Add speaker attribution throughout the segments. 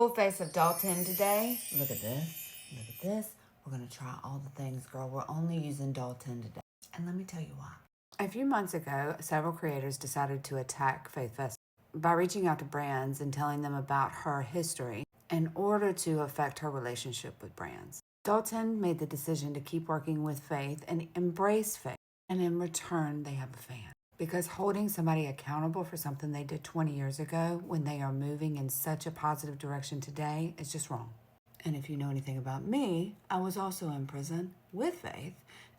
Speaker 1: Full face of Dalton today. Look at this. Look at this. We're going to try all the things, girl. We're only using Dalton today. And let me tell you why. A few months ago, several creators decided to attack Faith Fess by reaching out to brands and telling them about her history in order to affect her relationship with brands. Dalton made the decision to keep working with Faith and embrace Faith. And in return, they have a fan. Because holding somebody accountable for something they did 20 years ago when they are moving in such a positive direction today is just wrong. And if you know anything about me, I was also in prison with Faith,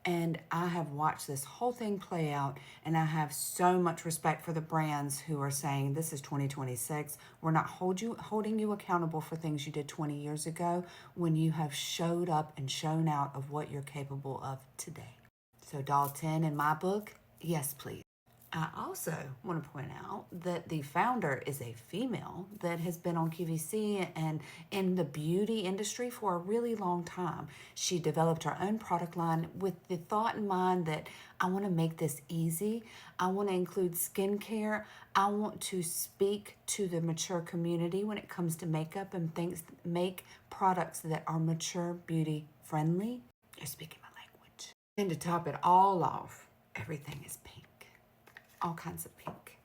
Speaker 1: and I have watched this whole thing play out, and I have so much respect for the brands who are saying this is 2026. We're not holding you accountable for things you did 20 years ago when you have showed up and shown out of what you're capable of today. So Dalton, in my book, yes, please. I also want to point out that the founder is a female that has been on QVC and in the beauty industry for a really long time. She developed her own product line with the thought in mind that I want to make this easy. I want to include skincare. I want to speak to the mature community when it comes to makeup and things, make products that are mature, beauty friendly. You're speaking my language. And to top it all off, everything is pink. All kinds of pink.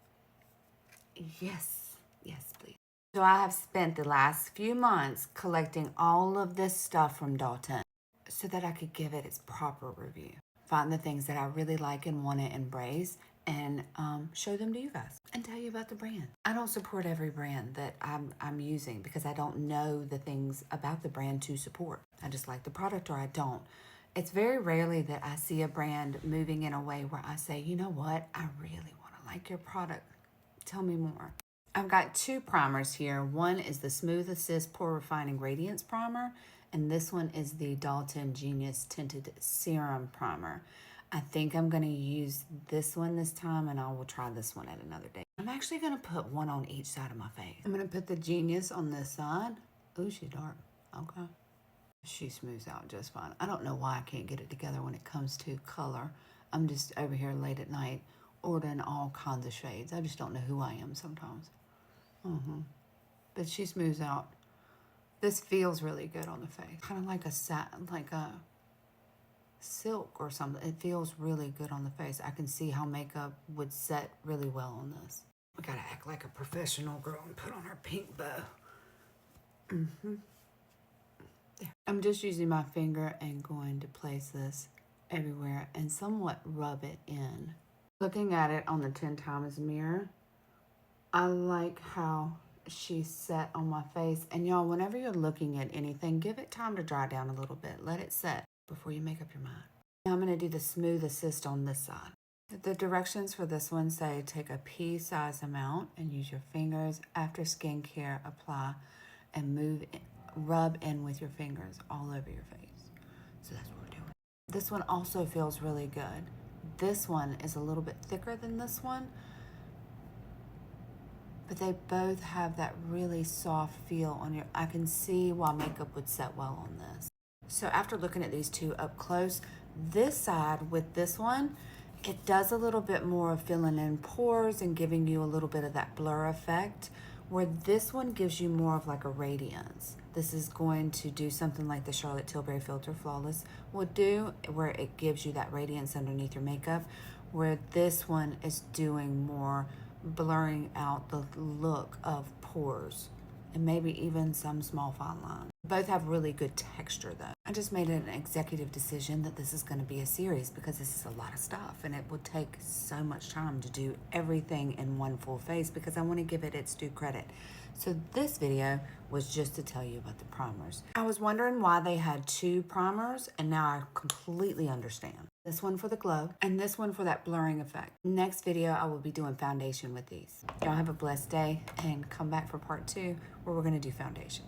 Speaker 1: Yes, please. So I have spent the last few months collecting all of this stuff from Dalton so that I could give it its proper review. Find the things that I really like and want to embrace and show them to you guys and tell you about the brand. I don't support every brand that I'm using because I don't know the things about the brand to support. I just like the product or I don't. It's very rarely that I see a brand moving in a way where I say, you know what, I really want to like your product. Tell me more. I've got two primers here. One is the Smooth Assist Pore Refining Radiance Primer, and this one is the Dalton Genius Tinted Serum Primer. I think I'm going to use this one this time, and I will try this one at another day. I'm actually going to put one on each side of my face. I'm going to put the Genius on this side. Ooh, she's dark. Okay. She smooths out just fine. I don't know why I can't get it together when it comes to color. I'm just over here late at night ordering all kinds of shades. I just don't know who I am sometimes. But she smooths out. This feels really good on the face. Kind of like a satin, like a silk or something. It feels really good on the face. I can see how makeup would set really well on this. We gotta act like a professional girl and put on her pink bow. There. I'm just using my finger and going to place this everywhere and somewhat rub it in. Looking at it on the 10 times mirror, I like how she's set on my face. And y'all, whenever you're looking at anything, give it time to dry down a little bit. Let it set before you make up your mind. Now I'm going to do the Smooth Assist on this side. The directions for this one say take a pea-size amount and use your fingers. After skincare, apply and rub in with your fingers all over your face. So that's what we're doing. This one also feels really good. This one is a little bit thicker than this one, but they both have that really soft feel on your, I can see why makeup would set well on this. So after looking at these two up close, this side with this one, it does a little bit more of filling in pores and giving you a little bit of that blur effect, where this one gives you more of like a radiance. This is going to do something like the Charlotte Tilbury Filter Flawless would do, where it gives you that radiance underneath your makeup, where this one is doing more blurring out the look of pores and maybe even some small fine lines. Both have really good texture though. I just made an executive decision that this is going to be a series because this is a lot of stuff and it would take so much time to do everything in one full face because I want to give it its due credit. So this video was just to tell you about the primers. I was wondering why they had two primers and now I completely understand. This one for the glow and this one for that blurring effect. Next video, I will be doing foundation with these. Y'all have a blessed day and come back for part 2 where we're going to do foundation.